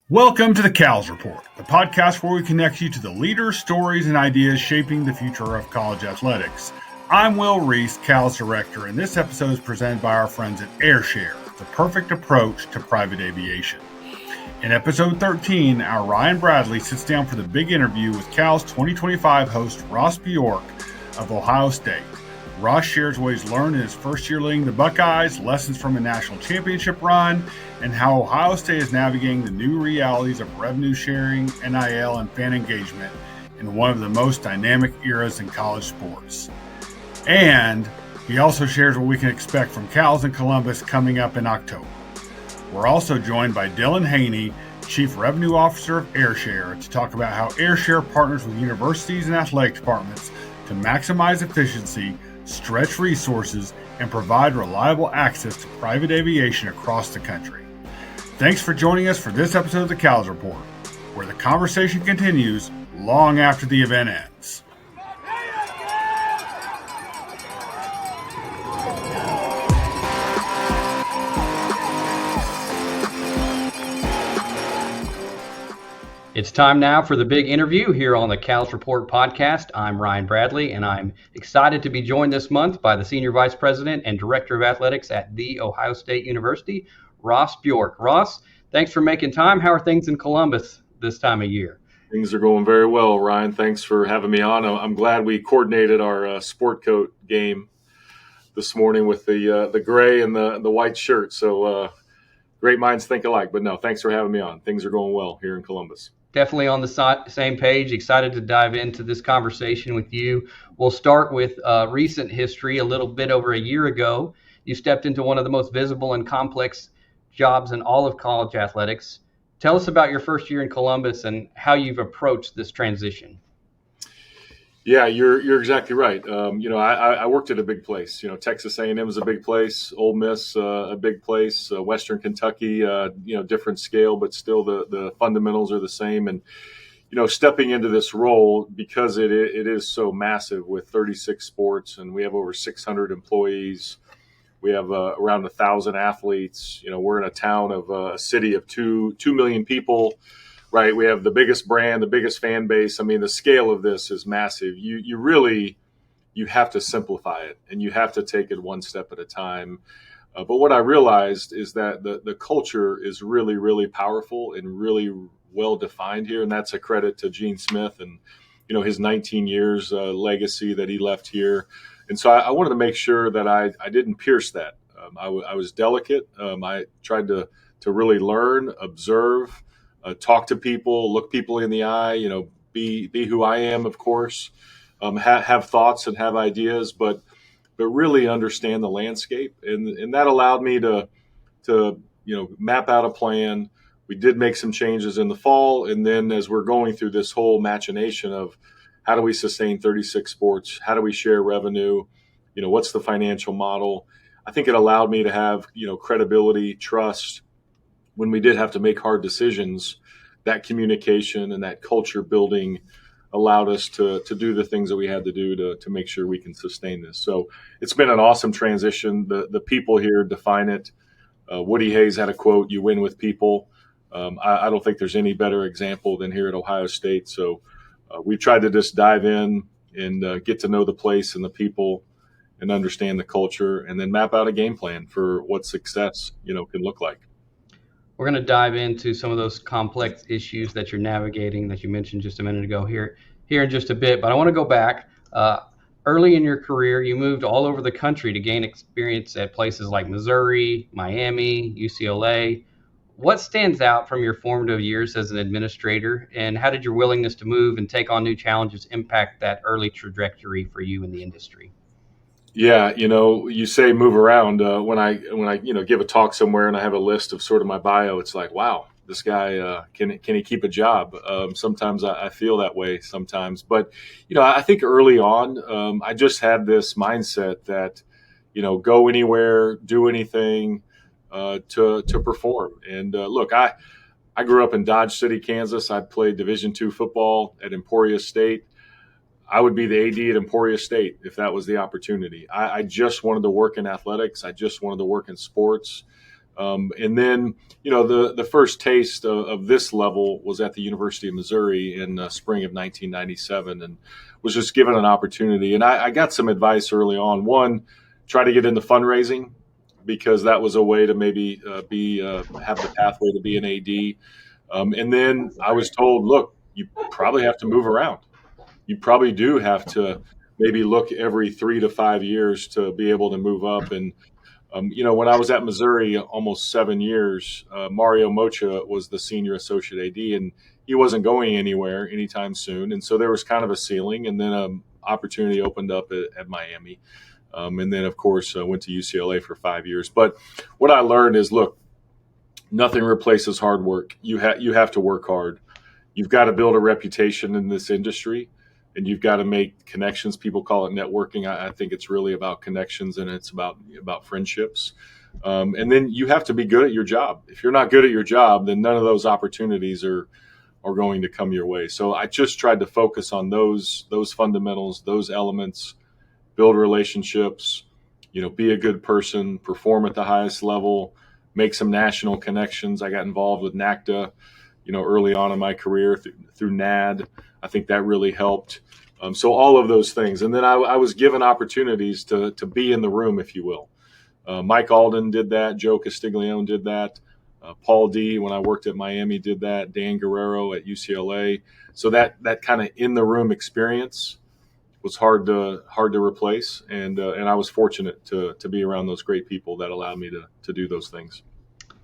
Welcome to the Cows Report, the podcast where we connect you to the leaders, stories, and ideas shaping the future of college athletics. I'm Will Reese, Cows Director, and this episode is presented by our friends at Airshare, the perfect approach to private aviation. In episode 13, our Ryan Bradley sits down for the big interview with Cows 2025 host Ross Bjork of Ohio State. Ross shares what he's learned in his first year leading the Buckeyes, lessons from a national championship run, and how Ohio State is navigating the new realities of revenue sharing, NIL, and fan engagement in one of the most dynamic eras in college sports. And he also shares what we can expect from Cows in Columbus coming up in October. We're also joined by Dylan Haynie, Chief Revenue Officer of Airshare, to talk about how Airshare partners with universities and athletic departments to maximize efficiency, stretch resources, and provide reliable access to private aviation across the country. Thanks for joining us for this episode of the Cows Report, where the conversation continues long after the event ends. It's time now for the big interview here on the Cows Report podcast. I'm Ryan Bradley, and I'm excited to be joined this month by the Senior Vice President and Director of Athletics at The Ohio State University, Ross Bjork. Ross, thanks for making time. How are things in Columbus this time of year? Things are going very well, Ryan. Thanks for having me on. I'm glad we coordinated our sport coat game this morning with the gray and the white shirt. So great minds think alike. But no, thanks for having me on. Things are going well here in Columbus. Definitely on the same page. Excited to dive into this conversation with you. We'll start with recent history. A little bit over a year ago, you stepped into one of the most visible and complex jobs in all of college athletics. Tell us about your first year in Columbus and how you've approached this transition. Yeah, you're exactly right. I worked at a big place. Texas A&M is a big place. Ole Miss, a big place. Western Kentucky, different scale, but still the fundamentals are the same. And stepping into this role, because it is so massive with 36 sports, and we have over 600 employees. We have around 1,000 athletes. We're in a town of a city of 2 million people. Right, we have the biggest brand, the biggest fan base. I mean, the scale of this is massive. You have to simplify it, and you have to take it one step at a time. But what I realized is that the culture is really, really powerful and really well defined here, and that's a credit to Gene Smith and his 19 years legacy that he left here. And so I wanted to make sure that I didn't pierce that. I was delicate. I tried to really learn, observe. Talk to people, look people in the eye, be who I am, of course, have thoughts and have ideas, but really understand the landscape. And that allowed me to map out a plan. We did make some changes in the fall. And then as we're going through this whole machination of how do we sustain 36 sports? How do we share revenue? What's the financial model? I think it allowed me to have, credibility, trust. When we did have to make hard decisions, that communication and that culture building allowed us to do the things that we had to do to make sure we can sustain this. So it's been an awesome transition. The people here define it. Woody Hayes had a quote, "You win with people." I don't think there's any better example than here at Ohio State. So we tried to just dive in and get to know the place and the people and understand the culture, and then map out a game plan for what success can look like. We're going to dive into some of those complex issues that you're navigating that you mentioned just a minute ago here in just a bit. But I want to go back. Early in your career, you moved all over the country to gain experience at places like Missouri, Miami, UCLA. What stands out from your formative years as an administrator, and how did your willingness to move and take on new challenges impact that early trajectory for you in the industry? Yeah, you say move around. When I give a talk somewhere and I have a list of sort of my bio, it's like, wow, this guy can he keep a job? Sometimes I feel that way sometimes, but I think early on I just had this mindset that go anywhere, do anything to perform. And look, I grew up in Dodge City, Kansas. I played Division II football at Emporia State. I would be the AD at Emporia State if that was the opportunity. I just wanted to work in athletics. I just wanted to work in sports. And then, the first taste of this level was at the University of Missouri in spring of 1997, and was just given an opportunity. And I got some advice early on. One, try to get into fundraising, because that was a way to maybe have the pathway to be an AD. And then I was told, look, you probably have to move around. You probably do have to maybe look every 3 to 5 years to be able to move up. And when I was at Missouri almost 7 years, Mario Mocha was the senior associate AD, and he wasn't going anywhere anytime soon. And so there was kind of a ceiling, and then an opportunity opened up at Miami. And then, of course, went to UCLA for 5 years. But what I learned is, look, nothing replaces hard work. You have to work hard. You've got to build a reputation in this industry, and you've got to make connections. People call it networking. I think it's really about connections, and it's about friendships. And then you have to be good at your job. If you're not good at your job, then none of those opportunities are going to come your way. So I just tried to focus on those fundamentals, those elements, build relationships, be a good person, perform at the highest level, make some national connections. I got involved with NACDA, early on in my career through NAD. I think that really helped. So all of those things. And then I was given opportunities to be in the room, if you will. Mike Alden did that. Joe Castiglione did that. Paul D, when I worked at Miami, did that. Dan Guerrero at UCLA. So that kind of in the room experience was hard to replace. And I was fortunate to be around those great people that allowed me to do those things.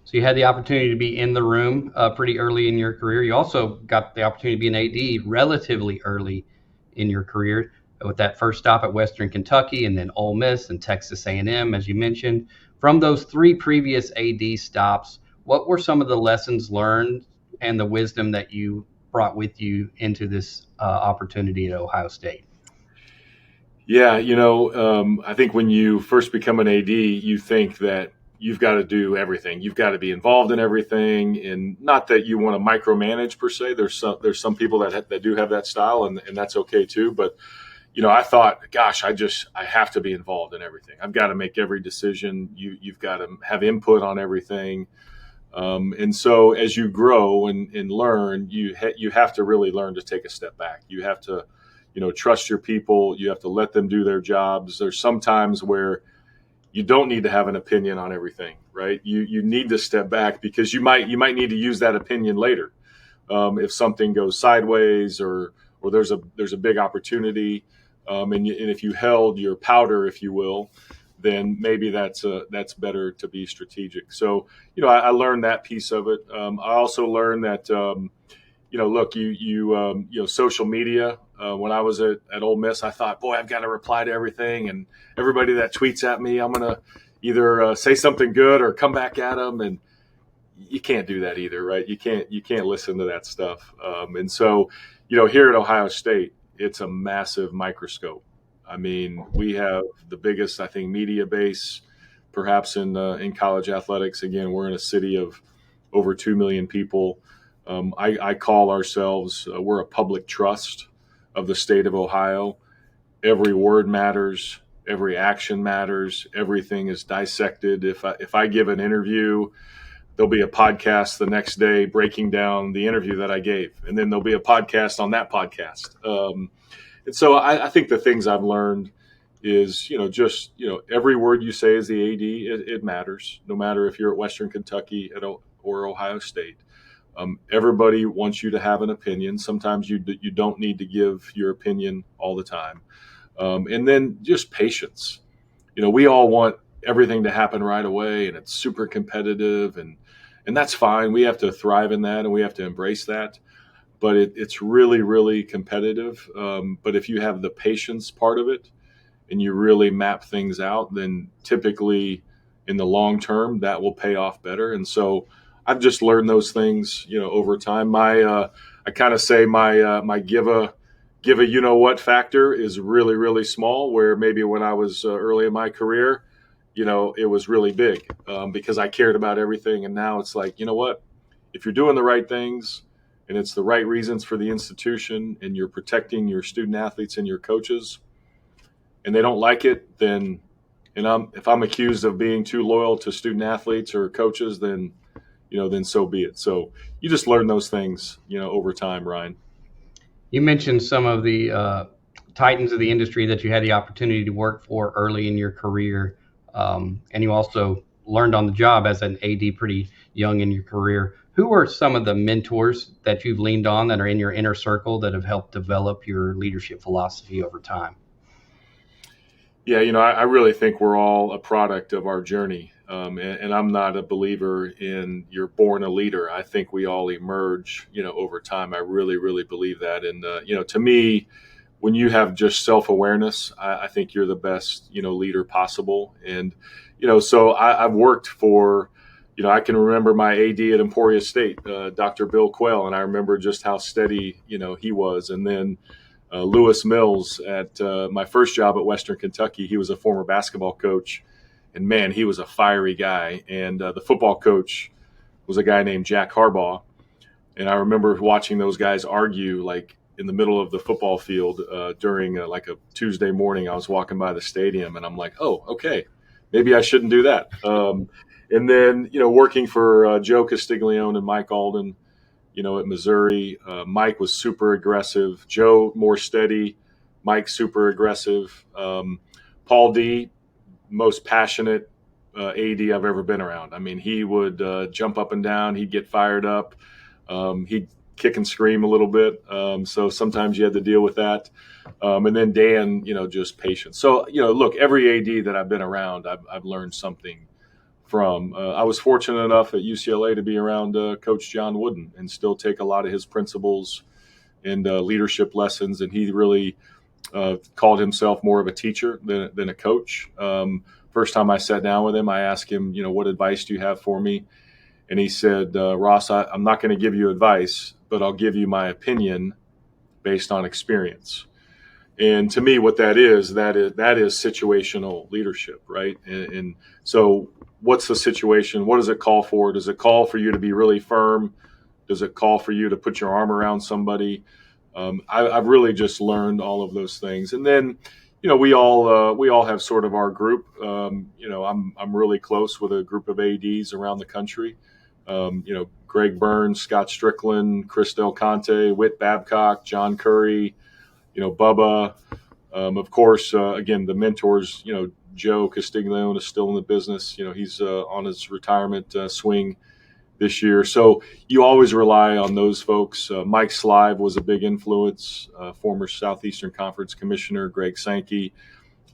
So you had the opportunity to be in the room pretty early in your career. You also got the opportunity to be an AD relatively early in your career, with that first stop at Western Kentucky, and then Ole Miss and Texas A&M, as you mentioned. From those 3 previous AD stops, what were some of the lessons learned and the wisdom that you brought with you into this opportunity at Ohio State? Yeah, I think when you first become an AD, you think that you've got to do everything. You've got to be involved in everything, and not that you want to micromanage per se. There's some people that do have that style, and that's okay too. But I thought, gosh, I have to be involved in everything. I've got to make every decision. You've got to have input on everything. And so as you grow and learn, you have to really learn to take a step back. You have to, trust your people. You have to let them do their jobs. There's some times where you don't need to have an opinion on everything, right? You need to step back, because you might need to use that opinion later if something goes sideways or there's a big opportunity, and if you held your powder, if you will, then maybe that's better to be strategic. So I learned that piece of it. I also learned that look, social media. When I was at Ole Miss, I thought, boy, I've got to reply to everything, and everybody that tweets at me, I'm going to either say something good or come back at them. And you can't do that either, right? You can't listen to that stuff. And so, here at Ohio State, it's a massive microscope. I mean, we have the biggest, I think, media base, perhaps in college athletics. Again, we're in a city of over 2 million people. I call ourselves, we're a public trust of the state of Ohio. Every word matters. Every action matters. Everything is dissected. If I give an interview, there'll be a podcast the next day breaking down the interview that I gave, and then there'll be a podcast on that podcast. And so I think the things I've learned is, every word you say as the AD, it matters, no matter if you're at Western Kentucky or Ohio State. Everybody wants you to have an opinion. Sometimes you don't need to give your opinion all the time. And then just patience. We all want everything to happen right away, and it's super competitive, and that's fine. We have to thrive in that, and we have to embrace that. But it's really, really competitive. But if you have the patience part of it, and you really map things out, then typically in the long term, that will pay off better. And so I've just learned those things, over time. I kind of say my give a factor is really, really small, where maybe when I was early in my career, it was really big because I cared about everything. And now it's like, if you're doing the right things and it's the right reasons for the institution, and you're protecting your student athletes and your coaches, and they don't like it, then And if I'm accused of being too loyal to student athletes or coaches, then so be it. So you just learn those things, over time, Ryan. You mentioned some of the titans of the industry that you had the opportunity to work for early in your career, and you also learned on the job as an AD pretty young in your career. Who are some of the mentors that you've leaned on that are in your inner circle that have helped develop your leadership philosophy over time? Yeah, I really think we're all a product of our journey. And I'm not a believer in you're born a leader. I think we all emerge, over time. I really, really believe that. And, to me, when you have just self-awareness, I think you're the best, leader possible. And, so I've worked for, I can remember my AD at Emporia State, Dr. Bill Quayle, and I remember just how steady, he was. And then Lewis Mills at my first job at Western Kentucky, he was a former basketball coach. And man, he was a fiery guy. And the football coach was a guy named Jack Harbaugh. And I remember watching those guys argue like in the middle of the football field during like a Tuesday morning. I was walking by the stadium and I'm like, oh, okay, maybe I shouldn't do that. And then, working for Joe Castiglione and Mike Alden, at Missouri, Mike was super aggressive. Joe, more steady. Mike, super aggressive. Paul D, most passionate AD I've ever been around. I mean, he would jump up and down. He'd get fired up. He'd kick and scream a little bit. So sometimes you had to deal with that. And then Dan, just patience. So, look, every AD that I've been around, I've learned something from. I was fortunate enough at UCLA to be around Coach John Wooden and still take a lot of his principles and leadership lessons. And he really called himself more of a teacher than a coach. First time I sat down with him, I asked him, what advice do you have for me? And he said, Ross, I'm not going to give you advice, but I'll give you my opinion based on experience. And to me, what that is situational leadership, right? And so what's the situation? What does it call for? Does it call for you to be really firm? Does it call for you to put your arm around somebody? I've really just learned all of those things. And then, we all have sort of our group. I'm really close with a group of ADs around the country. Greg Burns, Scott Strickland, Chris Del Conte, Whit Babcock, John Curry, Bubba. Of course, again, the mentors, Joe Castiglione is still in the business. He's on his retirement swing this year. So you always rely on those folks. Mike Slive was a big influence, former Southeastern Conference Commissioner, Greg Sankey,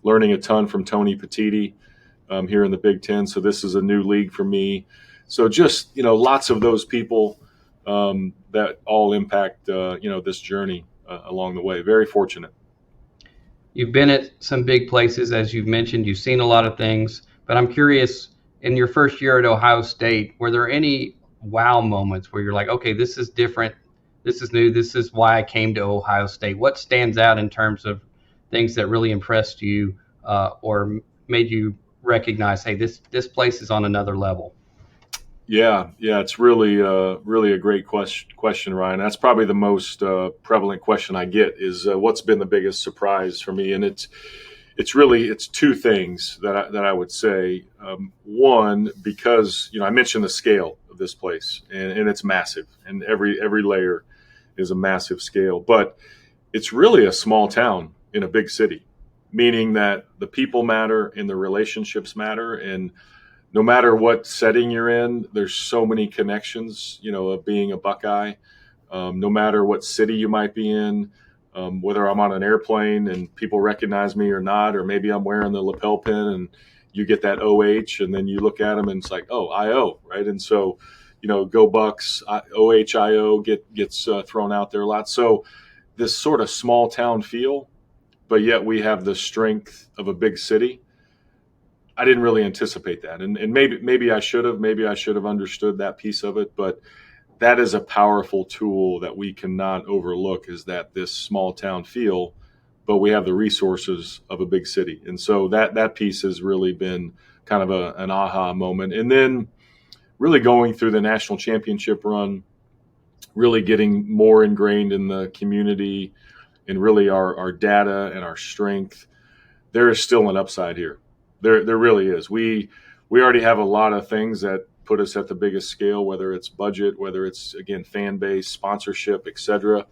learning a ton from Tony Petitti here in the Big Ten. So this is a new league for me. So just, lots of those people that all impact, this journey along the way. Very fortunate. You've been at some big places, as you've mentioned. You've seen a lot of things, but I'm curious, in your first year at Ohio State, were there any wow moments where you're like, okay, this is different, this is new, this is why I came to Ohio State? What stands out in terms of things that really impressed you or made you recognize, hey, this place is on another level? Yeah, it's really a great question, Ryan. That's probably the most prevalent question I get is what's been the biggest surprise for me, and it's two things that I would say. One, because I mentioned the scale of this place, and it's massive, and every layer is a massive scale. But it's really a small town in a big city, meaning that the people matter and the relationships matter, and no matter what setting you're in, there's so many connections, of being a Buckeye. No matter what city you might be in, whether I'm on an airplane and people recognize me or not, or maybe I'm wearing the lapel pin and you get that OH and then you look at them and it's like, oh, IO, right? And so, go Bucks, OHIO gets thrown out there a lot. So this sort of small town feel, but yet we have the strength of a big city. I didn't really anticipate that. And maybe I should have understood that piece of it, but that is a powerful tool that we cannot overlook, is that this small town feel, but we have the resources of a big city. And so that piece has really been kind of an aha moment. And then really going through the national championship run, really getting more ingrained in the community and really our data and our strength. There is still an upside here. There really is. We already have a lot of things that put us at the biggest scale, whether it's budget, whether it's, again, fan base, sponsorship, etc.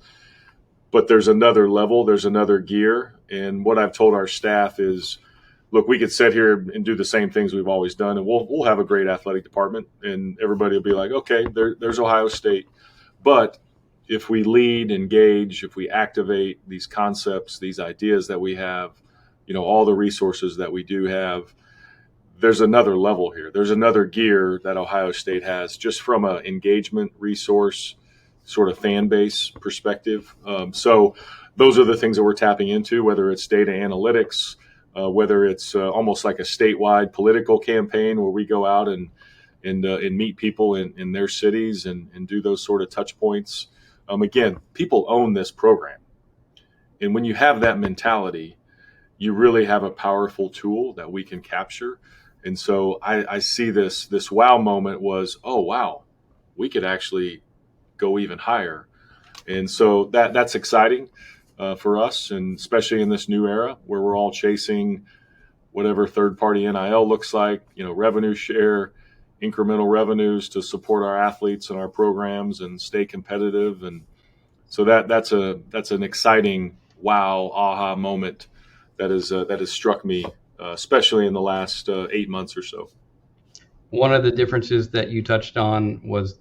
But there's another level, there's another gear. And what I've told our staff is, look, we could sit here and do the same things we've always done, and we'll have a great athletic department, and everybody will be like, okay, there's Ohio State. But if we lead, engage, if we activate these concepts, these ideas that we have, all the resources that we do have, there's another level here. There's another gear that Ohio State has, just from an engagement, resource, sort of fan base perspective. So those are the things that we're tapping into, whether it's data analytics, whether it's almost like a statewide political campaign where we go out and meet people in their cities and do those sort of touch points. Again, people own this program. And when you have that mentality, you really have a powerful tool that we can capture. And so I see this wow moment was, oh, wow, we could actually go even higher. And so that's exciting for us, and especially in this new era where we're all chasing whatever third-party NIL looks like, revenue share, incremental revenues to support our athletes and our programs and stay competitive. And so that's an exciting wow aha moment that has struck me, especially in the last 8 months or so. One of the differences that you touched on was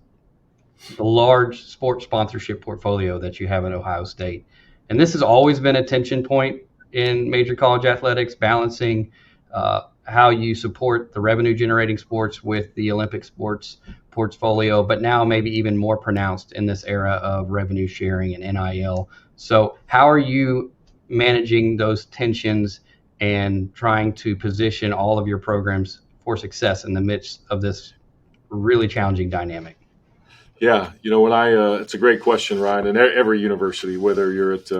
the large sports sponsorship portfolio that you have at Ohio State. And this has always been a tension point in major college athletics, balancing how you support the revenue generating sports with the Olympic sports portfolio, but now maybe even more pronounced in this era of revenue sharing and NIL. So how are you managing those tensions and trying to position all of your programs for success in the midst of this really challenging dynamic? Yeah, it's a great question, Ryan. And every university, whether you're at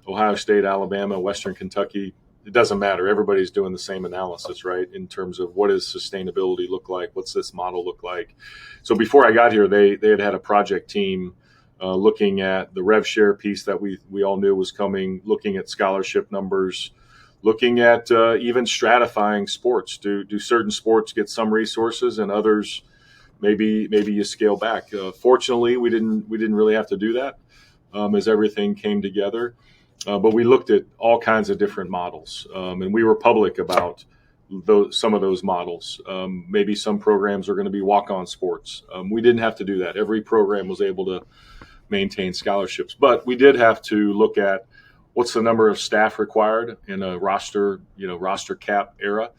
Ohio State, Alabama, Western Kentucky, it doesn't matter. Everybody's doing the same analysis, right? In terms of what does sustainability look like? What's this model look like? So before I got here, they had a project team looking at the rev share piece that we all knew was coming, looking at scholarship numbers, looking at even stratifying sports. Do certain sports get some resources and others maybe you scale back? Fortunately, we didn't really have to do that as everything came together. But we looked at all kinds of different models, and we were public about some of those models. Maybe some programs are going to be walk-on sports. We didn't have to do that. Every program was able to maintain scholarships, but we did have to look at what's the number of staff required in a roster cap era.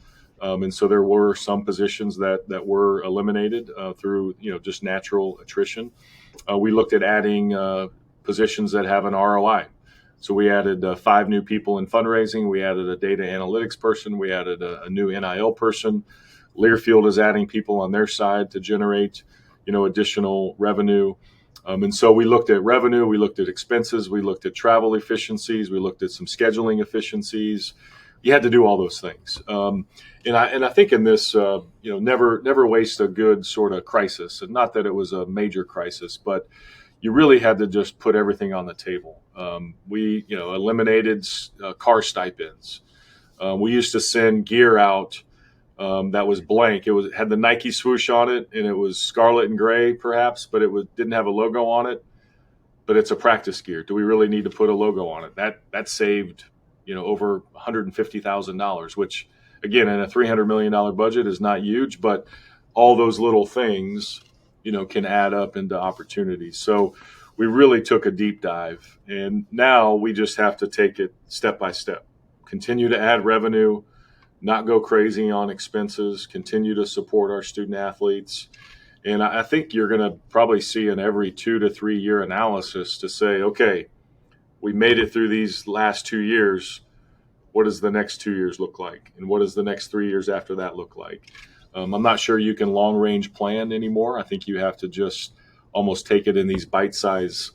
And so there were some positions that were eliminated through just natural attrition. We looked at adding positions that have an ROI. So we added 5 new people in fundraising. We added a data analytics person. We added a new NIL person. Learfield is adding people on their side to generate additional revenue. And so we looked at revenue. We looked at expenses. We looked at travel efficiencies. We looked at some scheduling efficiencies. You had to do all those things. And I think in this, never waste a good sort of crisis. And not that it was a major crisis, but you really had to just put everything on the table. We eliminated car stipends. We used to send gear out that was blank. It had the Nike swoosh on it, and it was scarlet and gray, perhaps, but it didn't have a logo on it. But it's a practice gear. Do we really need to put a logo on it? That saved over $150,000, which, again, in a $300 million budget is not huge, but all those little things, can add up into opportunities. So we really took a deep dive, and now we just have to take it step by step, continue to add revenue, not go crazy on expenses, continue to support our student athletes. And I think you're going to probably see in every 2 to 3 year analysis to say, okay, we made it through these last 2 years. What does the next 2 years look like? And what does the next 3 years after that look like? I'm not sure you can long range plan anymore. I think you have to just almost take it in these bite-sized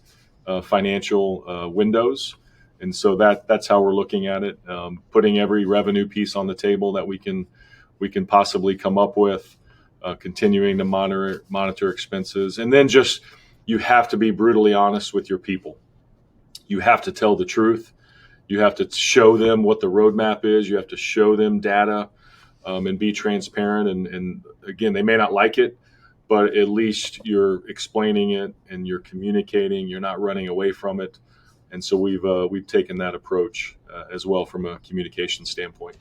financial windows. And so that's how we're looking at it, putting every revenue piece on the table that we can possibly come up with, continuing to monitor expenses. And then just, you have to be brutally honest with your people. You have to tell the truth. You have to show them what the roadmap is. You have to show them data. and be transparent. And again, they may not like it, but at least you're explaining it and you're communicating. You're not running away from it. And so we've taken that approach as well from a communication standpoint.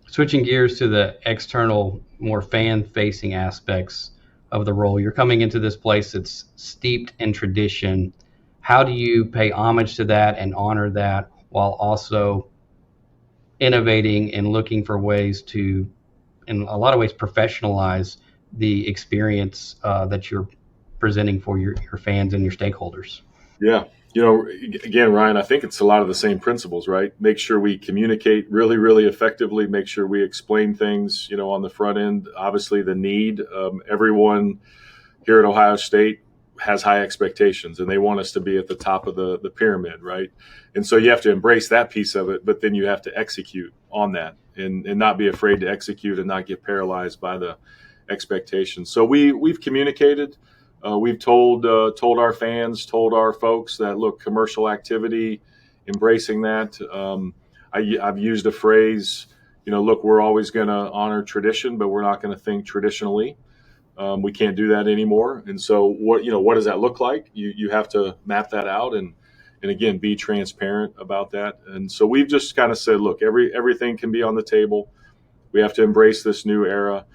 Switching gears to the external, more fan-facing aspects of the role, you're coming into this place that's steeped in tradition. How do you pay homage to that and honor that while also innovating and looking for ways to, in a lot of ways, professionalize the experience that you're presenting for your fans and your stakeholders? Yeah. Again, Ryan, I think it's a lot of the same principles, right? Make sure we communicate really, really effectively. Make sure we explain things, on the front end. Obviously, the need. Everyone here at Ohio State has high expectations, and they want us to be at the top of the pyramid, right? And so you have to embrace that piece of it, but then you have to execute on that and not be afraid to execute and not get paralyzed by the expectations. So we've communicated. We've told our fans, told our folks that, look, commercial activity, embracing that. I've used a phrase, look, we're always going to honor tradition, but we're not going to think traditionally. We can't do that anymore. And so what does that look like? You have to map that out and again, be transparent about that. And so we've just kind of said, look, everything can be on the table. We have to embrace this new era.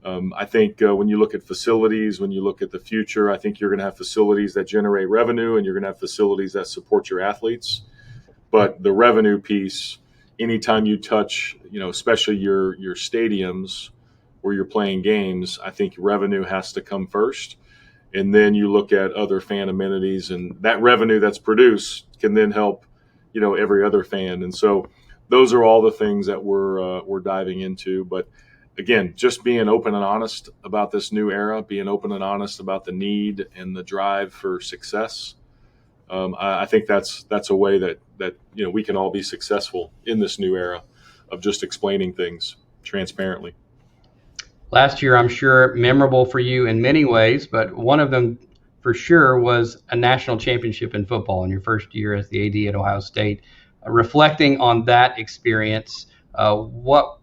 I think when you look at facilities, when you look at the future, I think you're going to have facilities that generate revenue and you're going to have facilities that support your athletes. But the revenue piece, anytime you touch, especially your stadiums where you're playing games, I think revenue has to come first. And then you look at other fan amenities, and that revenue that's produced can then help, every other fan. And so those are all the things that we're diving into. But again, just being open and honest about this new era, being open and honest about the need and the drive for success. I think that's a way that we can all be successful in this new era of just explaining things transparently. Last year, I'm sure, memorable for you in many ways, but one of them for sure was a national championship in football in your first year as the AD at Ohio State. Reflecting on that experience, what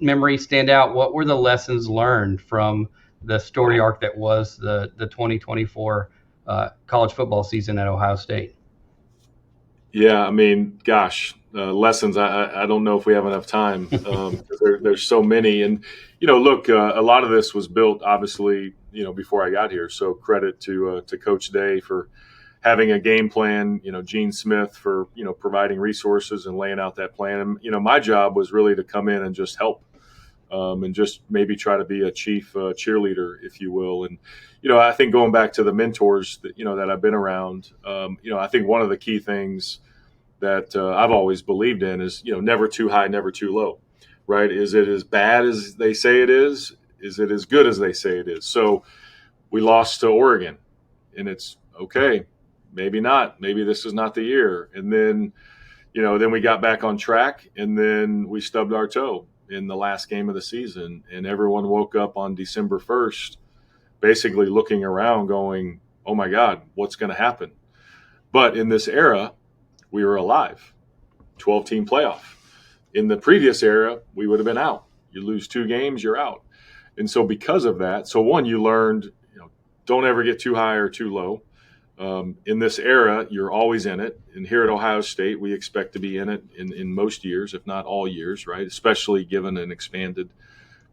memories stand out? What were the lessons learned from the story arc that was the 2024 college football season at Ohio State? Yeah, I mean, gosh, lessons. I don't know if we have enough time. There's so many, and look, a lot of this was built obviously, before I got here. So credit to Coach Day for having a game plan. Gene Smith for providing resources and laying out that plan. And my job was really to come in and just help, and just maybe try to be a chief cheerleader, if you will. And I think going back to the mentors that that I've been around, I think one of the key things that I've always believed in is never too high, never too low, right? Is it as bad as they say it is? Is it as good as they say it is? So we lost to Oregon, and it's okay, maybe not, maybe this is not the year. And then then we got back on track, and then we stubbed our toe in the last game of the season, and everyone woke up on December 1st basically looking around going, oh my God, what's going to happen? But in this era, we were alive. 12-team playoff. In the previous era, we would have been out. You lose 2 games, you're out. And so because of that, one, you learned, don't ever get too high or too low. In this era, you're always in it. And here at Ohio State, we expect to be in it in most years, if not all years, right? Especially given an expanded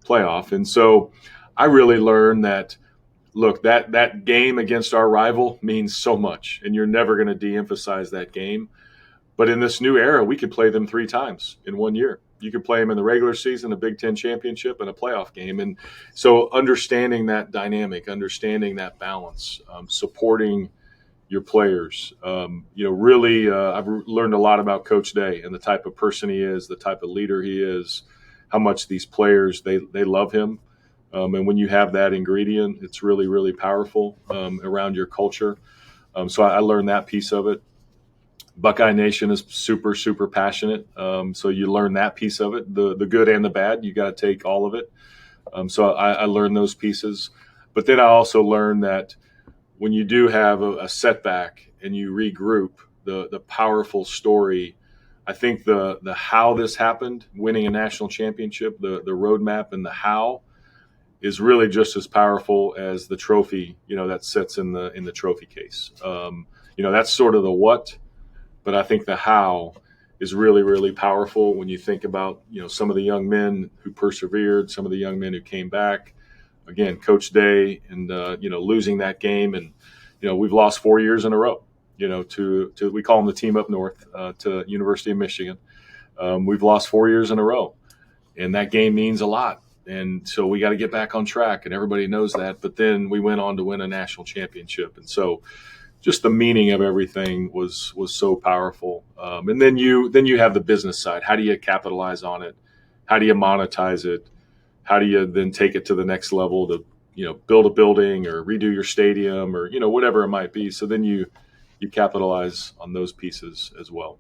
playoff. And so I really learned that, look, that game against our rival means so much, and you're never going to de-emphasize that game. But in this new era, we could play them 3 times in 1 year. You could play them in the regular season, a Big Ten championship, and a playoff game. And so understanding that dynamic, understanding that balance, supporting your players, really I've learned a lot about Coach Day and the type of person he is, the type of leader he is, how much these players, they love him. And when you have that ingredient, it's really, really powerful around your culture. So I learned that piece of it. Buckeye Nation is super, super passionate. So you learn that piece of it, the good and the bad. You got to take all of it. So I learned those pieces. But then I also learned that when you do have a setback and you regroup, the powerful story I think the how this happened, winning a national championship, the roadmap and the how is really just as powerful as the trophy, that sits in the trophy case. That's sort of the what, but I think the how is really, really powerful when you think about, some of the young men who persevered, some of the young men who came back. Again, Coach Day and, losing that game. And, we've lost 4 years in a row, to we call them the team up north, to University of Michigan. We've lost 4 years in a row, and that game means a lot. And so we got to get back on track, and everybody knows that. But then we went on to win a national championship. And so just the meaning of everything was so powerful. And then you have the business side. How do you capitalize on it? How do you monetize it? How do you then take it to the next level to, build a building or redo your stadium or, whatever it might be. So then you capitalize on those pieces as well.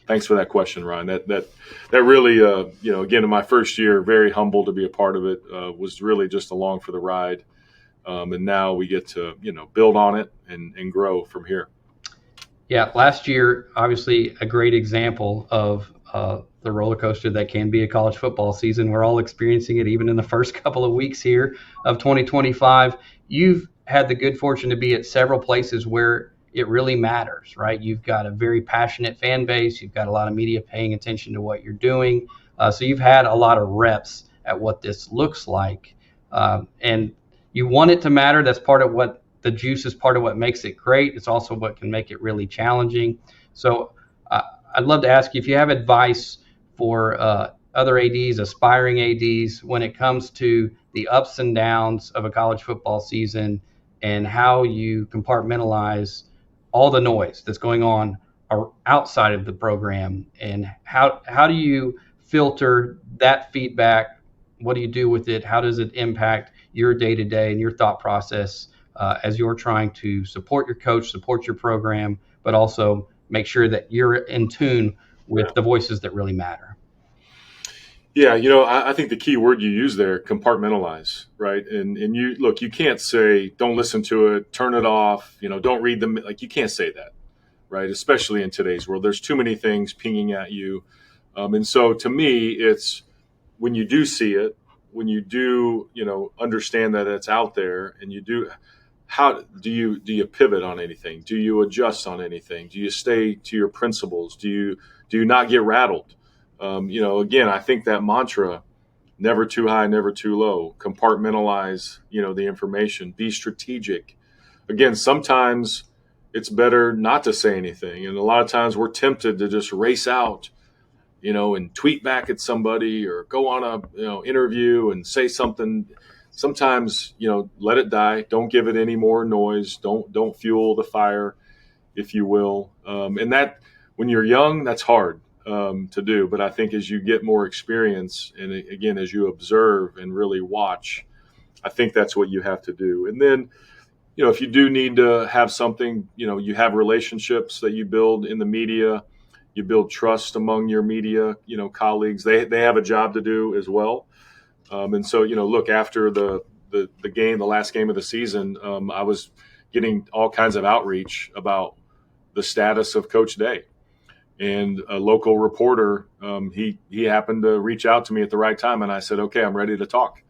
Thanks for that question, Ryan. That really, again, in my first year, very humble to be a part of it, was really just along for the ride. And now we get to, build on it and grow from here. Yeah, last year, obviously a great example of the roller coaster that can be a college football season. We're all experiencing it even in the first couple of weeks here of 2025. You've had the good fortune to be at several places where it really matters, right? You've got a very passionate fan base. You've got a lot of media paying attention to what you're doing. So you've had a lot of reps at what this looks like. And you want it to matter. That's part of what the juice is, part of what makes it great. It's also what can make it really challenging. So I'd love to ask you if you have advice for other ADs, aspiring ADs, when it comes to the ups and downs of a college football season and how you compartmentalize all the noise that's going on outside of the program, and how do you filter that feedback? What do you do with it? How does it impact your day-to-day and your thought process as you're trying to support your coach, support your program, but also make sure that you're in tune with the voices that really matter? Yeah, I think the key word you use there, compartmentalize, right? And you can't say, don't listen to it, turn it off, don't read them. Like, you can't say that, right? Especially in today's world, there's too many things pinging at you. And so to me, it's when you do see it, when you do, understand that it's out there, and you do, how do you pivot on anything? Do you adjust on anything? Do you stay to your principles? Do you not get rattled? Again, I think that mantra, never too high, never too low, compartmentalize, the information, be strategic. Again, sometimes it's better not to say anything. And a lot of times we're tempted to just race out, and tweet back at somebody or go on a, interview and say something. Sometimes, let it die. Don't give it any more noise. Don't fuel the fire, if you will. And that, when you're young, that's hard to do. But I think as you get more experience, and again, as you observe and really watch, I think that's what you have to do. And then, if you do need to have something, you have relationships that you build in the media, you build trust among your media, colleagues. They have a job to do as well. And so, look, after the game, the last game of the season, I was getting all kinds of outreach about the status of Coach Day. And a local reporter, he happened to reach out to me at the right time. And I said, okay, I'm ready to talk.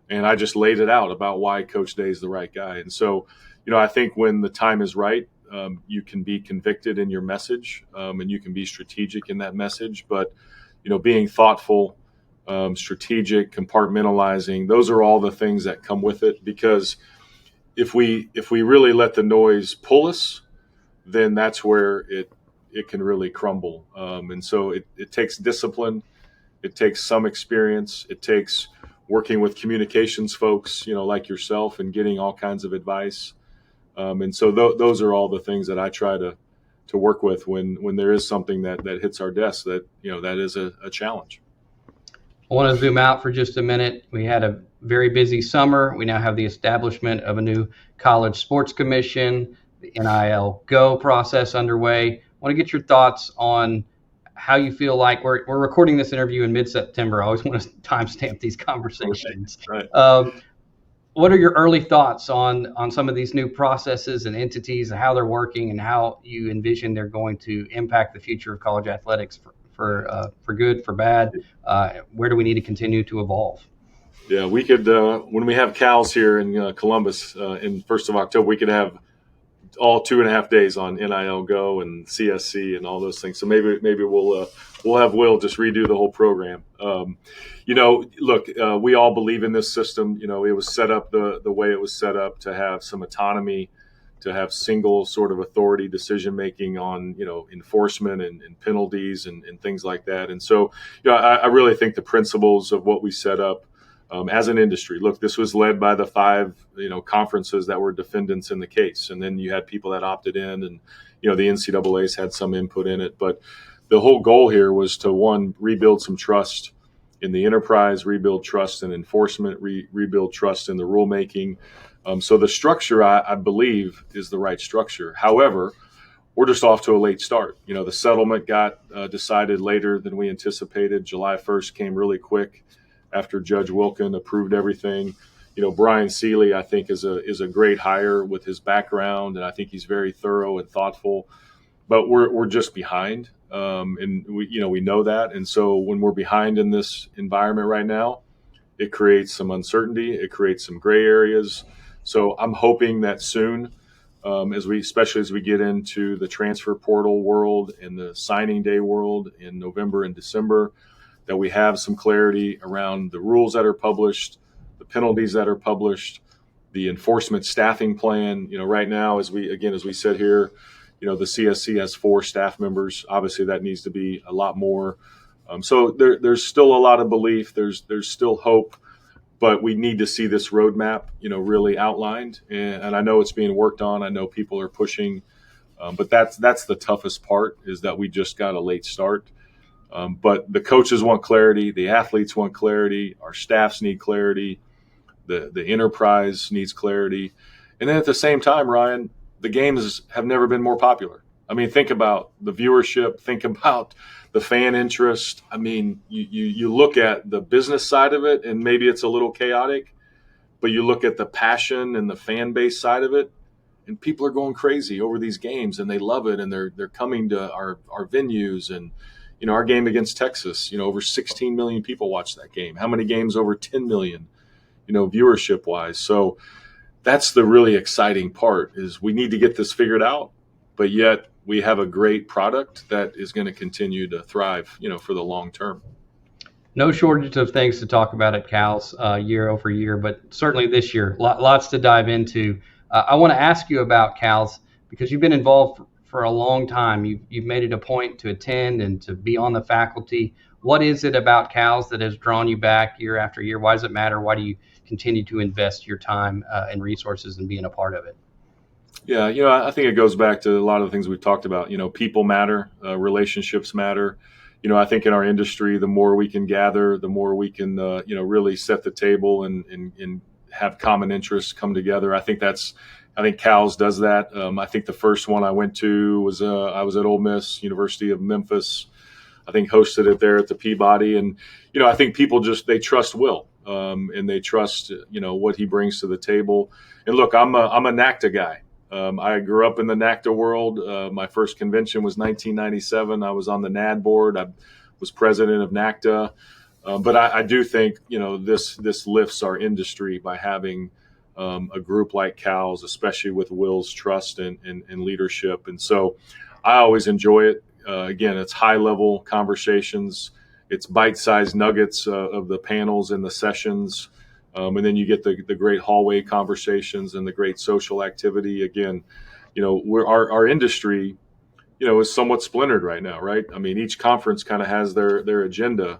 And I just laid it out about why Coach Day is the right guy. And so, I think when the time is right, you can be convicted in your message, and you can be strategic in that message. But, being thoughtful, strategic, compartmentalizing, those are all the things that come with it. Because if we really let the noise pull us, then that's where it can really crumble. And so it takes discipline. It takes some experience. It takes working with communications folks, like yourself, and getting all kinds of advice. And so those are all the things that I try to work with when there is something that hits our desk that, that is a challenge. I want to zoom out for just a minute. We had a very busy summer. We now have the establishment of a new college sports commission, the NIL Go process underway. I want to get your thoughts on how you feel like we're recording this interview in mid-September. I always want to timestamp these conversations. Right. what are your early thoughts on some of these new processes and entities and how they're working and how you envision they're going to impact the future of college athletics for good, for bad? Where do we need to continue to evolve? Yeah, we could when we have Cal's here in Columbus in 1st of October, we could have all 2.5 days on NIL Go and CSC and all those things. So maybe we'll have Will just redo the whole program. Look, we all believe in this system. It was set up the way it was set up to have some autonomy, to have single sort of authority decision making on enforcement and penalties and things like that. And so I really think the principles of what we set up as an industry. Look, this was led by the 5 conferences that were defendants in the case, and then you had people that opted in, and the NCAA's had some input in it. But the whole goal here was to, one, rebuild some trust in the enterprise, rebuild trust in enforcement, rebuild trust in the rulemaking. So the structure, I believe, is the right structure. However, we're just off to a late start. The settlement got decided later than we anticipated. July 1st came really quick after Judge Wilkin approved everything. Brian Seeley, I think, is a great hire with his background, and I think he's very thorough and thoughtful. But we're just behind, and we know that. And so when we're behind in this environment right now, it creates some uncertainty. It creates some gray areas. So I'm hoping that soon, especially as we get into the transfer portal world and the signing day world in November and December, that we have some clarity around the rules that are published, the penalties that are published, the enforcement staffing plan. Right now, as we said here, the CSC has 4 staff members. Obviously, that needs to be a lot more. So there's still a lot of belief. There's still hope, but we need to see this roadmap, really outlined. And I know it's being worked on. I know people are pushing, but that's the toughest part, is that we just got a late start. But the coaches want clarity, the athletes want clarity, our staffs need clarity, the enterprise needs clarity. And then at the same time, Ryan, the games have never been more popular. I mean, think about the viewership, think about the fan interest. I mean, you look at the business side of it, and maybe it's a little chaotic, but you look at the passion and the fan base side of it, and people are going crazy over these games, and they love it, and they're coming to our venues. And our game against Texas, over 16 million people watched that game. How many games over 10 million, viewership wise? So that's the really exciting part, is we need to get this figured out, but yet we have a great product that is going to continue to thrive, for the long term. No shortage of things to talk about at Cal's year over year, but certainly this year, lots to dive into. I want to ask you about Cal's, because you've been involved for a long time. You've made it a point to attend and to be on the faculty. What is it about Cal's that has drawn you back year after year? Why does it matter? Why do you continue to invest your time and resources in being a part of it? Yeah, I think it goes back to a lot of the things we've talked about. People matter, relationships matter. I think in our industry, the more we can gather, the more we can, really set the table and have common interests come together. I think Cal's does that. I think the first one I went to was I was at Ole Miss, University of Memphis. I think hosted it there at the Peabody, and I think people they trust Will, and they trust what he brings to the table. And look, I'm a NACDA guy. I grew up in the NACDA world. My first convention was 1997. I was on the NAD board. I was president of NACDA. But I do think this lifts our industry by having a group like Cal's, especially with Will's trust and leadership. And so I always enjoy it. Again, it's high-level conversations. It's bite-sized nuggets of the panels and the sessions. And then you get the great hallway conversations and the great social activity. Again, our industry, is somewhat splintered right now, right? I mean, each conference kind of has their agenda.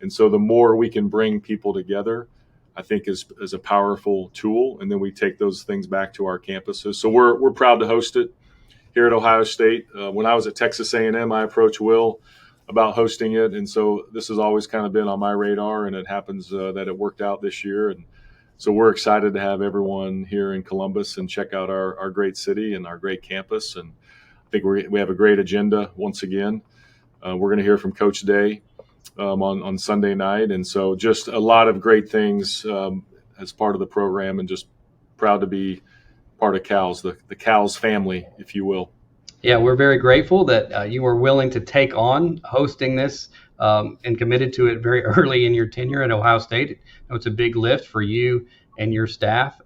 And so the more we can bring people together, I think is a powerful tool. And then we take those things back to our campuses. So we're proud to host it here at Ohio State. When I was at Texas A&M, I approached Will about hosting it. And so this has always kind of been on my radar, and it happens that it worked out this year. And so we're excited to have everyone here in Columbus and check out our great city and our great campus. And I think we have a great agenda once again. We're going to hear from Coach Day on Sunday night. And so just a lot of great things as part of the program, and just proud to be part of CALS, the CALS family, if you will. Yeah, we're very grateful that you were willing to take on hosting this and committed to it very early in your tenure at Ohio State. It's a big lift for you and your staff.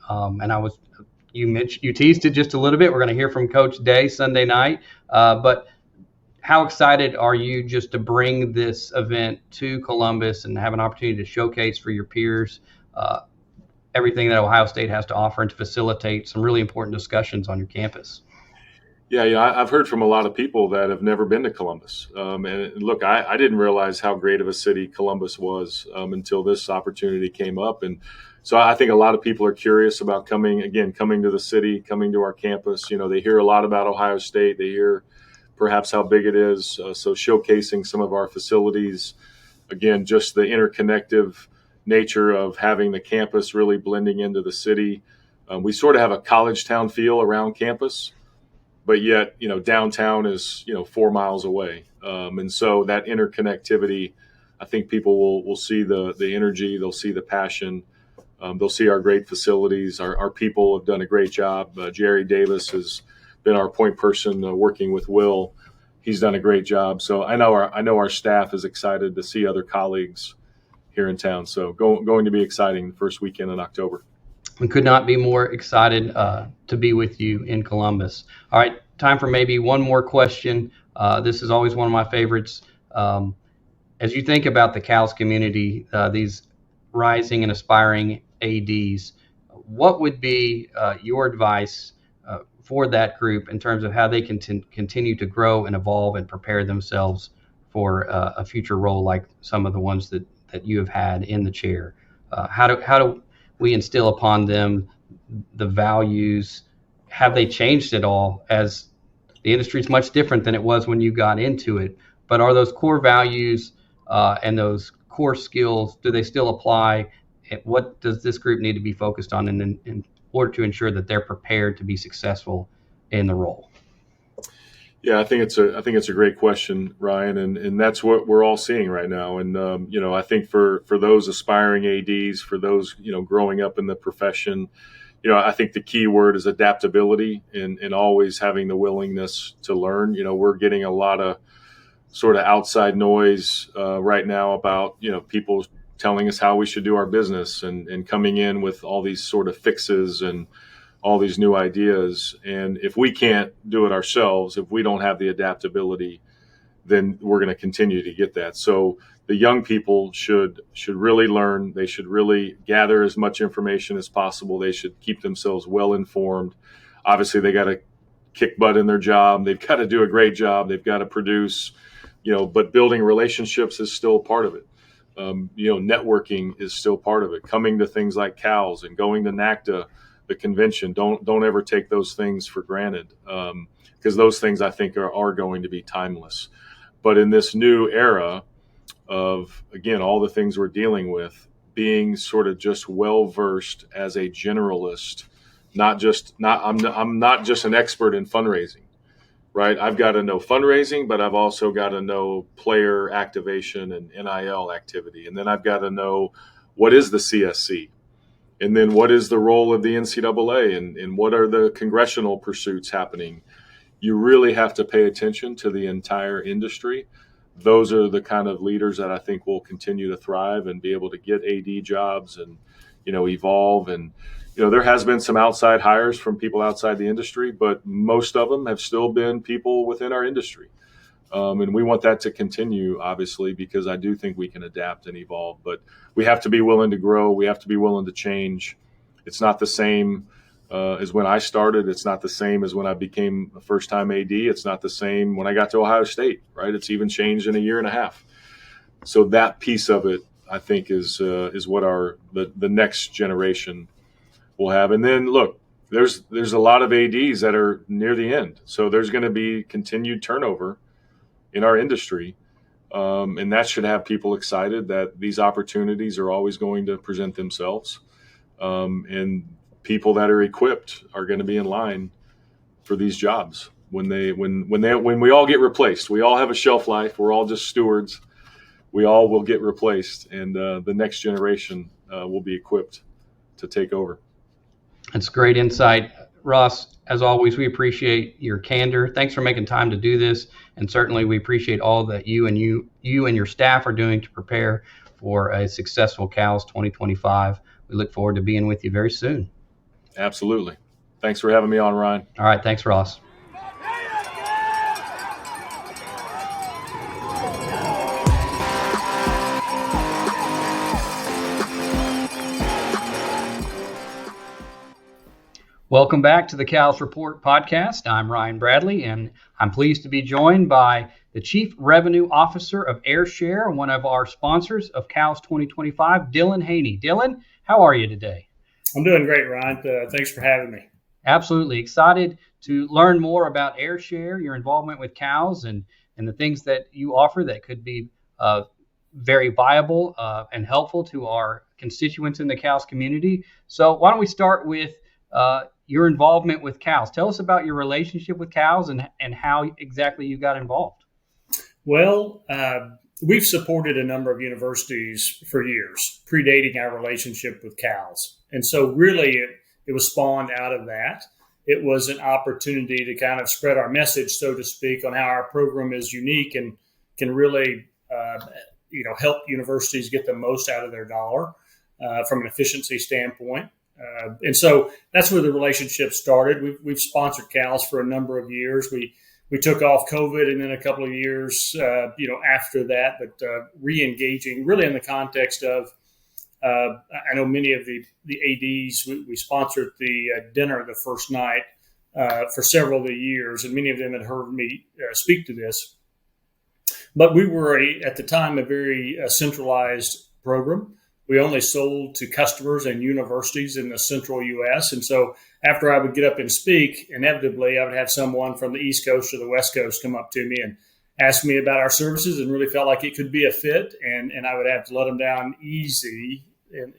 You teased it just a little bit. We're going to hear from Coach Day Sunday night. But how excited are you just to bring this event to Columbus and have an opportunity to showcase for your peers everything that Ohio State has to offer and to facilitate some really important discussions on your campus? Yeah, I've heard from a lot of people that have never been to Columbus. And look, I didn't realize how great of a city Columbus was until this opportunity came up. And so I think a lot of people are curious about coming to the city, coming to our campus. They hear a lot about Ohio State. They hear perhaps how big it is. So showcasing some of our facilities, again, just the interconnective nature of having the campus really blending into the city. We sort of have a college town feel around campus, but yet, downtown is, 4 miles away. And so that interconnectivity, I think people will see the energy, they'll see the passion, they'll see our great facilities. Our people have done a great job. Jerry Davis has been our point person working with Will. He's done a great job. So I know our staff is excited to see other colleagues here in town. So going to be exciting the first weekend in October. We could not be more excited to be with you in Columbus. All right, time for maybe one more question. This is always one of my favorites. As you think about the CALS community, these rising and aspiring ADs, what would be your advice for that group in terms of how they can continue to grow and evolve and prepare themselves for a future role like some of the ones that you have had in the chair? How do we instill upon them the values? Have they changed at all, as the industry is much different than it was when you got into it? But are those core values and those core skills, do they still apply? What does this group need to be focused on in order to ensure that they're prepared to be successful in the role? Yeah, I think it's a great question, Ryan, and that's what we're all seeing right now. And I think for those aspiring ADs, for those growing up in the profession, I think the key word is adaptability and always having the willingness to learn. We're getting a lot of sort of outside noise right now about people telling us how we should do our business and coming in with all these sort of fixes and all these new ideas. And if we can't do it ourselves, if we don't have the adaptability, then we're going to continue to get that. So the young people should really learn. They should really gather as much information as possible. They should keep themselves well informed. Obviously, they got to kick butt in their job. They've got to do a great job. They've got to produce, but building relationships is still part of it. Networking is still part of it. Coming to things like CALS and going to NACDA, the convention, don't ever take those things for granted, because those things I think are going to be timeless. But in this new era of, again, all the things we're dealing with, being sort of just well versed as a generalist, I'm not just an expert in fundraising, right? I've got to know fundraising, but I've also got to know player activation and NIL activity, and then I've got to know what is the CSC. And then what is the role of the NCAA and what are the congressional pursuits happening? You really have to pay attention to the entire industry. Those are the kind of leaders that I think will continue to thrive and be able to get AD jobs and, evolve. And, there has been some outside hires from people outside the industry, but most of them have still been people within our industry. And we want that to continue, obviously, because I do think we can adapt and evolve. But we have to be willing to grow. We have to be willing to change. It's not the same as when I started. It's not the same as when I became a first-time AD. It's not the same when I got to Ohio State, right? It's even changed in a year and a half. So that piece of it, I think, is what the next generation will have. And then, look, there's a lot of ADs that are near the end. So there's going to be continued turnover in our industry. And that should have people excited that these opportunities are always going to present themselves. And people that are equipped are going to be in line for these jobs when we all get replaced. We all have a shelf life. We're all just stewards. We all will get replaced, and the next generation will be equipped to take over. That's great insight. Ross, as always, we appreciate your candor. Thanks for making time to do this. And certainly we appreciate all that you and your staff are doing to prepare for a successful CALS 2025. We look forward to being with you very soon. Absolutely. Thanks for having me on, Ryan. All right. Thanks, Ross. Welcome back to the CALS Report podcast. I'm Ryan Bradley, and I'm pleased to be joined by the Chief Revenue Officer of Airshare, one of our sponsors of CALS 2025, Dylan Haynie. Dylan, how are you today? I'm doing great, Ryan. Thanks for having me. Absolutely. Excited to learn more about Airshare, your involvement with CALS, and the things that you offer that could be very viable and helpful to our constituents in the CALS community. So why don't we start with your involvement with CALS. Tell us about your relationship with CALS and how exactly you got involved. Well, we've supported a number of universities for years, predating our relationship with CALS. And so really it was spawned out of that. It was an opportunity to kind of spread our message, so to speak, on how our program is unique and can really help universities get the most out of their dollar from an efficiency standpoint. And so that's where the relationship started. We've sponsored CALS for a number of years. We took off COVID and then a couple of years, after that, but re-engaging really in the context of, I know many of the ADs, we sponsored the dinner the first night for several of the years, and many of them had heard me speak to this. But we were, at the time, a very centralized program. We only sold to customers and universities in the central U.S. And so after I would get up and speak, inevitably I would have someone from the East Coast or the West Coast come up to me and ask me about our services and really felt like it could be a fit. And I would have to let them down easily in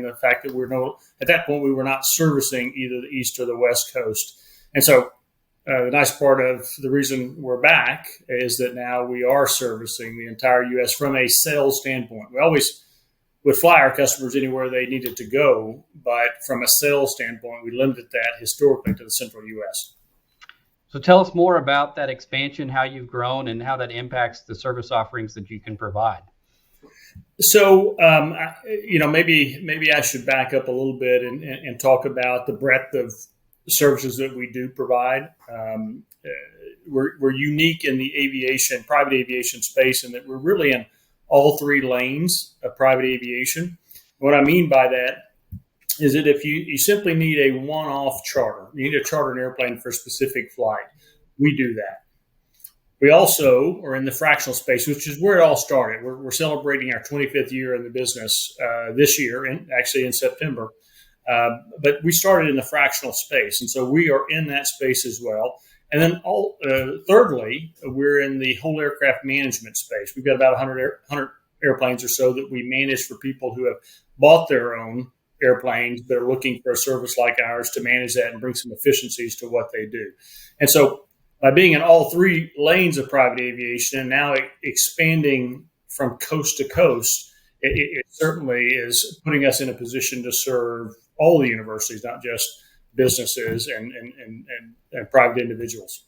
the fact that at that point we were not servicing either the East or the West Coast. And so the nice part of the reason we're back is that now we are servicing the entire U.S. from a sales standpoint. We always would fly our customers anywhere they needed to go, but from a sales standpoint, we limited that historically to the central U.S. So tell us more about that expansion, how you've grown, and how that impacts the service offerings that you can provide. So, maybe I should back up a little bit and talk about the breadth of services that we do provide. We're unique in the private aviation space, in that we're really in all three lanes of private aviation. What I mean by that is that if you simply need a one-off charter, you need to charter an airplane for a specific flight, we do that. We also are in the fractional space, which is where it all started. We're celebrating our 25th year in the business this year, and actually in September. But we started in the fractional space, and so we are in that space as well. And then thirdly, we're in the whole aircraft management space. We've got about 100 airplanes or so that we manage for people who have bought their own airplanes but are looking for a service like ours to manage that and bring some efficiencies to what they do. And so by being in all three lanes of private aviation and now expanding from coast to coast, it certainly is putting us in a position to serve all the universities, not just businesses and private individuals.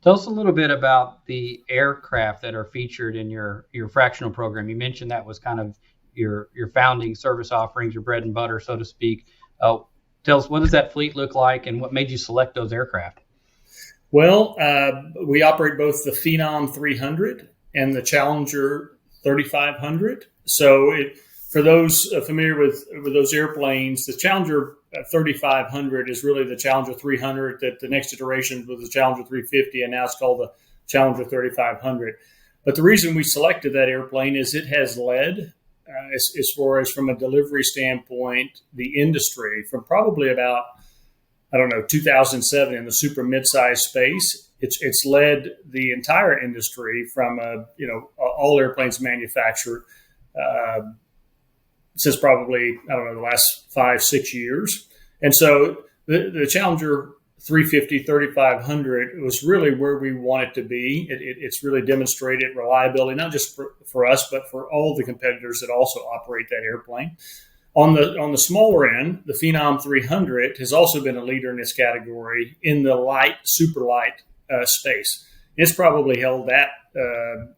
Tell us a little bit about the aircraft that are featured in your fractional program. You mentioned that was kind of your founding service offerings, your bread and butter, so to speak. Tell us, what does that fleet look like and what made you select those aircraft? Well, we operate both the Phenom 300 and the Challenger 3500. So for those familiar with those airplanes, the Challenger 3500 is really the Challenger 300 that the next iteration was the Challenger 350, and now it's called the Challenger 3500. But the reason we selected that airplane is it has led, as far as from a delivery standpoint, the industry from probably about, 2007 in the super mid-size space. It's led the entire industry from all airplanes manufactured since probably, the last 5-6 years. And so the Challenger 350, 3500 was really where we want it to be. It's really demonstrated reliability, not just for us, but for all the competitors that also operate that airplane. On the smaller end, the Phenom 300 has also been a leader in its category in the light, super light space. It's probably held that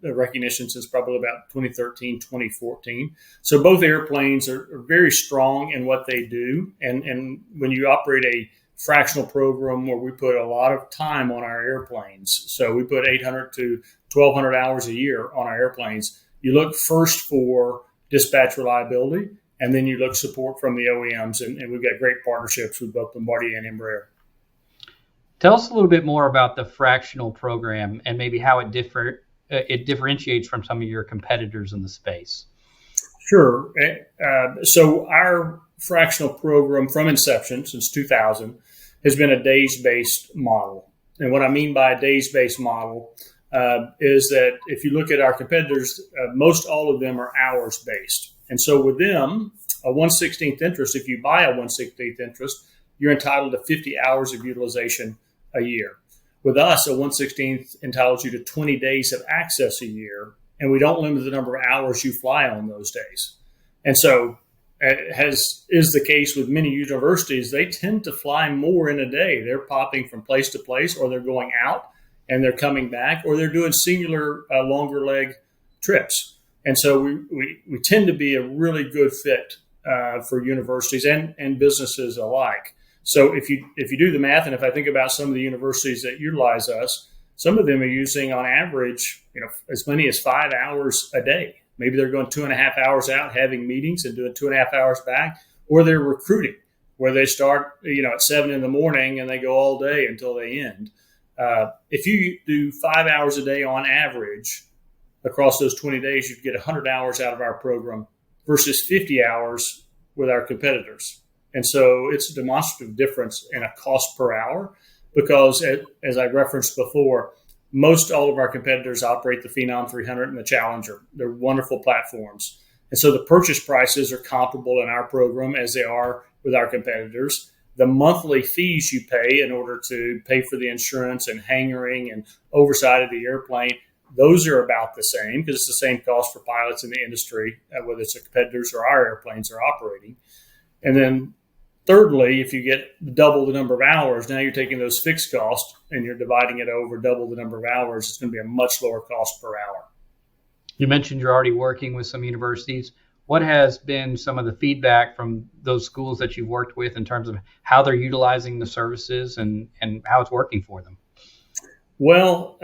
recognition since probably about 2013, 2014. So both airplanes are very strong in what they do. And when you operate a fractional program where we put a lot of time on our airplanes, so we put 800 to 1,200 hours a year on our airplanes, you look first for dispatch reliability, and then you look support from the OEMs. And we've got great partnerships with both Bombardier and Embraer. Tell us a little bit more about the fractional program and maybe how it differentiates from some of your competitors in the space. Sure. So our fractional program from inception since 2000 has been a days-based model. And what I mean by a days-based model is that if you look at our competitors, most all of them are hours-based. And so with them, a 1/16th interest, if you buy a 1/16th interest, you're entitled to 50 hours of utilization a year. With us, a 1/16th entitles you to 20 days of access a year, and we don't limit the number of hours you fly on those days. And so, as is the case with many universities, they tend to fly more in a day. They're popping from place to place, or they're going out and they're coming back, or they're doing singular longer leg trips. And so we tend to be a really good fit for universities and businesses alike. So if you do the math, and if I think about some of the universities that utilize us, some of them are using on average, as many as 5 hours a day. Maybe they're going 2.5 hours out having meetings and doing 2.5 hours back, or they're recruiting where they start, at 7 in the morning and they go all day until they end. If you do 5 hours a day on average across those 20 days, you get 100 hours out of our program versus 50 hours with our competitors. And so it's a demonstrative difference in a cost per hour because, as I referenced before, most all of our competitors operate the Phenom 300 and the Challenger. They're wonderful platforms. And so the purchase prices are comparable in our program as they are with our competitors. The monthly fees you pay in order to pay for the insurance and hangaring and oversight of the airplane, those are about the same because it's the same cost for pilots in the industry, whether it's the competitors or our airplanes are operating. And then thirdly, if you get double the number of hours, now you're taking those fixed costs and you're dividing it over double the number of hours. It's going to be a much lower cost per hour. You mentioned you're already working with some universities. What has been some of the feedback from those schools that you've worked with in terms of how they're utilizing the services and how it's working for them? Well,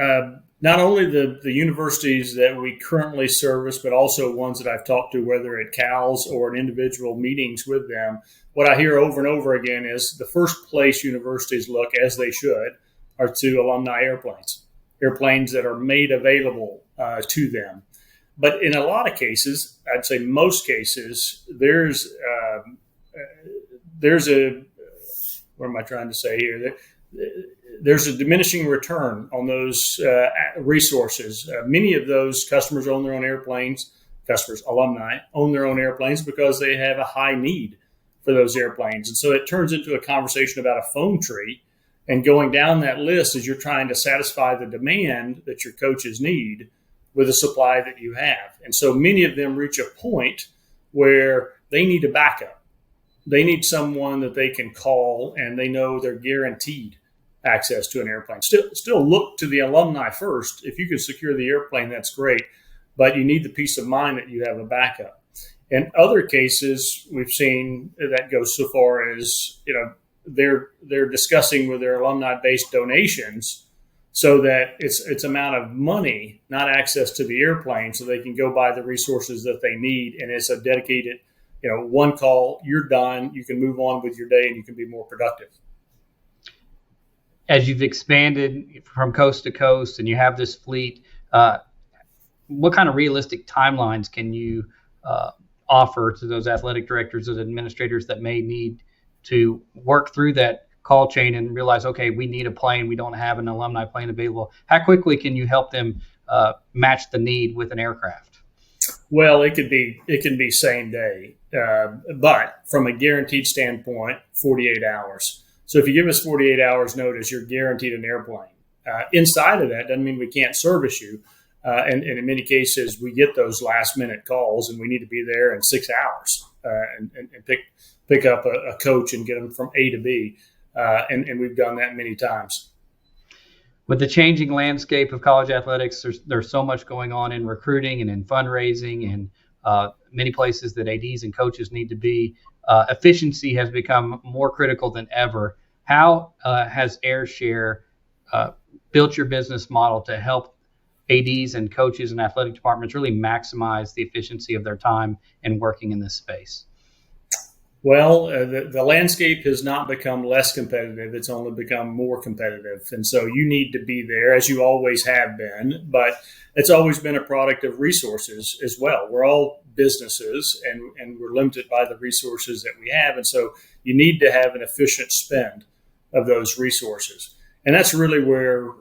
not only the universities that we currently service, but also ones that I've talked to, whether at CALS or in individual meetings with them. What I hear over and over again is the first place universities look, as they should, are to alumni airplanes that are made available to them. But in a lot of cases, I'd say most cases, there's a, what am I trying to say here? There's a diminishing return on those resources. Many of those customers own their own airplanes. Alumni own their own airplanes because they have a high need for those airplanes. And so it turns into a conversation about a phone tree. And going down that list as you're trying to satisfy the demand that your coaches need with the supply that you have. And so many of them reach a point where they need a backup. They need someone that they can call and they know they're guaranteed access to an airplane. Still look to the alumni first. If you can secure the airplane, that's great. But you need the peace of mind that you have a backup. In other cases, we've seen that go so far as, they're discussing with their alumni-based donations so that it's amount of money, not access to the airplane, so they can go buy the resources that they need. And it's a dedicated, one call, you're done, you can move on with your day and you can be more productive. As you've expanded from coast to coast and you have this fleet, what kind of realistic timelines can you offer to those athletic directors and administrators that may need to work through that call chain and realize, okay, we need a plane, we don't have an alumni plane available? How quickly can you help them match the need with an aircraft? Well, it can be same day, but from a guaranteed standpoint, 48 hours. So if you give us 48 hours notice, you're guaranteed an airplane. Inside of that doesn't mean we can't service you. And in many cases, we get those last minute calls and we need to be there in 6 hours. and pick up a coach and get them from A to B. And we've done that many times. With the changing landscape of college athletics, there's so much going on in recruiting and in fundraising and many places that ADs and coaches need to be. Efficiency has become more critical than ever. How has Airshare built your business model to help ADs and coaches and athletic departments really maximize the efficiency of their time in working in this space? Well, the landscape has not become less competitive. It's only become more competitive. And so you need to be there, as you always have been. But it's always been a product of resources as well. We're all businesses, and we're limited by the resources that we have. And so you need to have an efficient spend of those resources. And that's really where,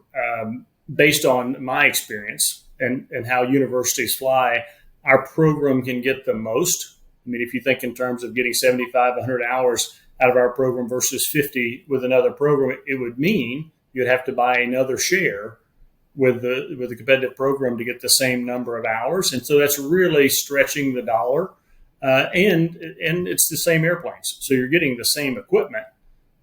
based on my experience and how universities fly, our program can get the most. I mean, if you think in terms of getting 75, 100 hours out of our program versus 50 with another program, it would mean you'd have to buy another share with the competitive program to get the same number of hours. And so that's really stretching the dollar. And it's the same airplanes. So you're getting the same equipment.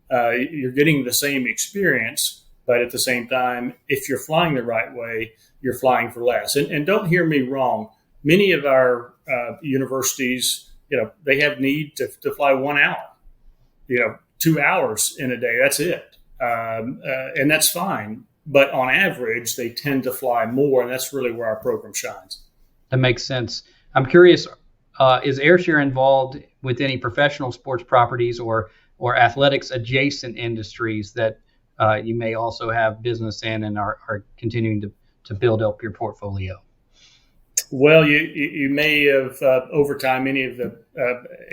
You're getting the same experience. But at the same time, if you're flying the right way, you're flying for less. And don't hear me wrong. Many of our universities, they have need to fly 1 hour, 2 hours in a day. That's it. And that's fine. But on average, they tend to fly more. And that's really where our program shines. That makes sense. I'm curious, is Airshare involved with any professional sports properties or athletics adjacent industries that you may also have business in and are continuing to build up your portfolio? Well, you may have, over time, many of the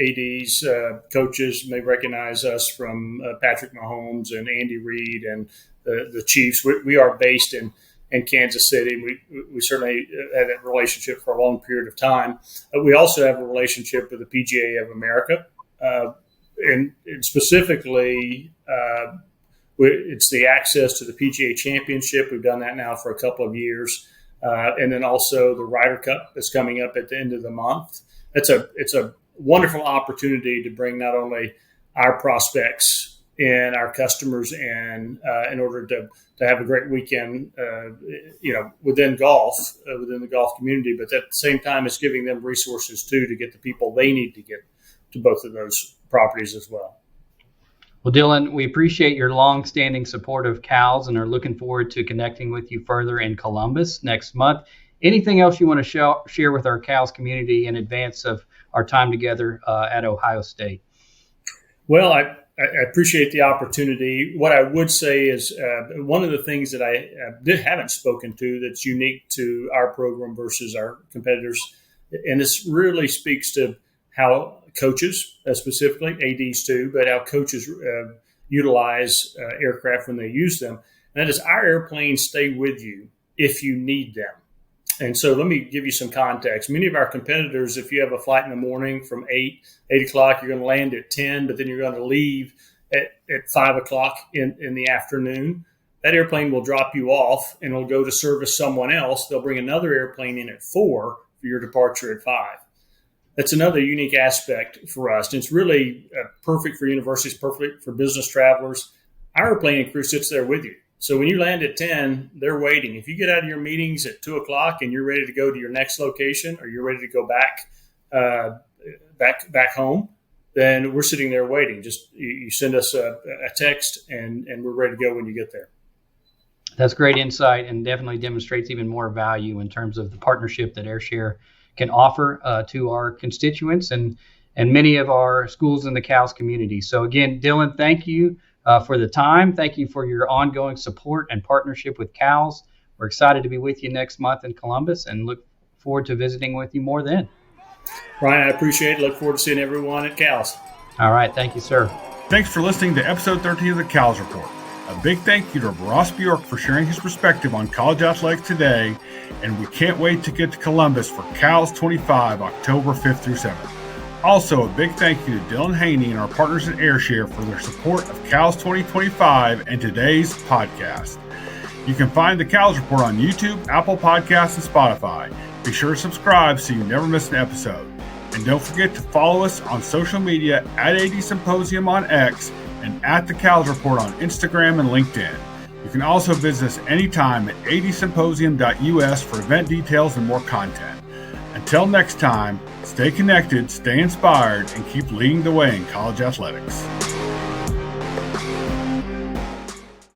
ADs, coaches may recognize us from Patrick Mahomes and Andy Reid and the Chiefs. We are based in Kansas City. We certainly had that relationship for a long period of time. We also have a relationship with the PGA of America. And specifically, it's the access to the PGA Championship. We've done that now for a couple of years. And then also the Ryder Cup that's coming up at the end of the month. It's a wonderful opportunity to bring not only our prospects and our customers in order to have a great weekend, within golf, within the golf community, but at the same time, it's giving them resources too to get the people they need to get to both of those properties as well. Well, Dylan, we appreciate your long-standing support of CALS and are looking forward to connecting with you further in Columbus next month. Anything else you want to share with our CALS community in advance of our time together at Ohio State? Well, I appreciate the opportunity. What I would say is one of the things that I haven't spoken to that's unique to our program versus our competitors, and this really speaks to how coaches, specifically ADs too, but how coaches utilize aircraft when they use them. And that is, our airplanes stay with you if you need them. And so let me give you some context. Many of our competitors, if you have a flight in the morning from 8 o'clock, you're going to land at 10, but then you're going to leave at 5 o'clock in the afternoon. That airplane will drop you off and it'll go to service someone else. They'll bring another airplane in at 4 for your departure at 5. That's another unique aspect for us. And it's really perfect for universities, perfect for business travelers. Our airplane and crew sits there with you. So when you land at 10, they're waiting. If you get out of your meetings at 2 o'clock and you're ready to go to your next location or you're ready to go back home, then we're sitting there waiting. Just you send us a text and we're ready to go when you get there. That's great insight and definitely demonstrates even more value in terms of the partnership that Airshare can offer to our constituents and many of our schools in the CALS community. So again, Dylan, thank you for the time. Thank you for your ongoing support and partnership with CALS. We're excited to be with you next month in Columbus and look forward to visiting with you more then. Ryan, I appreciate it. Look forward to seeing everyone at CALS. All right. Thank you, sir. Thanks for listening to episode 13 of the CALS Report. A big thank you to Ross Bjork for sharing his perspective on college athletics today, and we can't wait to get to Columbus for CALS 25, October 5th through 7th. Also, a big thank you to Dylan Haynie and our partners at Airshare for their support of CALS 2025 and today's podcast. You can find the CALS Report on YouTube, Apple Podcasts, and Spotify. Be sure to subscribe so you never miss an episode. And don't forget to follow us on social media at AD Symposium on X and at the Cows Report on Instagram and LinkedIn. You can also visit us anytime at adsymposium.us for event details and more content. Until next time, stay connected, stay inspired, and keep leading the way in college athletics.